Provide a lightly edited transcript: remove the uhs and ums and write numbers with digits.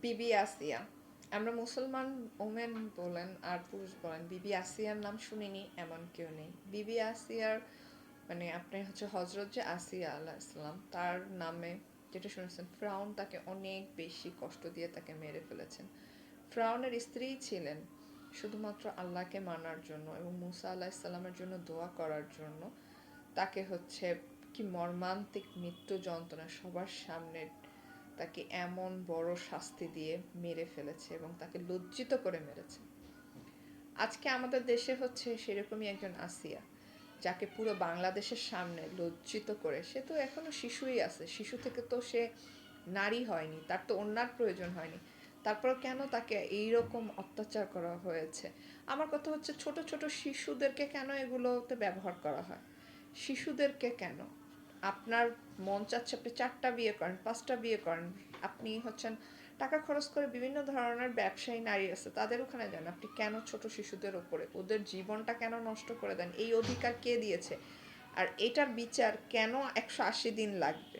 বিবি আসিয়া। আমরা মুসলমান ওমেন বলেন আর পুরুষ বলেন, বিবি আসিয়ার নাম শুনিনি এমন কেউ নেই। বিবি আসিয়ার মানে আপনি হচ্ছে হজরত যে আসিয়া আল্লাহ ইসলাম, তার নামে যেটা শুনেছেন, ফ্রাউন তাকে অনেক বেশি কষ্ট দিয়ে তাকে মেরে ফেলেছেন। ফ্রাউনের স্ত্রী ছিলেন শুধুমাত্র আল্লাহকে মানার জন্য এবং মুসা আল্লাহ ইসলামের জন্য দোয়া করার জন্য। তাকে হচ্ছে কি মর্মান্তিক মৃত্যু যন্ত্রণা সবার সামনে তাকে এমন বড় শাস্তি দিয়ে মেরে ফেলেছে এবং তাকে লজ্জিত করে মেরেছে। আজকে আমাদের দেশে হচ্ছে সেরকমই একজন আসিয়া, যাকে পুরো বাংলাদেশের সামনে লজ্জিত করে, সে তো এখনো শিশুই আছে, শিশু থেকে তো সে নারী হয়নি, তার তো অন্যার প্রয়োজন হয়নি, তারপর কেন তাকে এইরকম অত্যাচার করা হয়েছে? আমার কথা হচ্ছে ছোট ছোট শিশুদেরকে কেন এগুলোতে ব্যবহার করা হয়? শিশুদেরকে কেন? আপনার মন চাচ্ছে আপনি 4টা বিয়ে করেন, 5টা বিয়ে করেন, আপনি হচ্ছেন টাকা খরচ করে বিভিন্ন ধরনের ব্যবসায়ী নারী আছে তাদের ওখানে যান, আপনি কেন ছোট শিশুদের ওপরে ওদের জীবনটা কেন নষ্ট করে দেন? এই অধিকার কে দিয়েছে? আর এটার বিচার কেন 180 দিন লাগবে?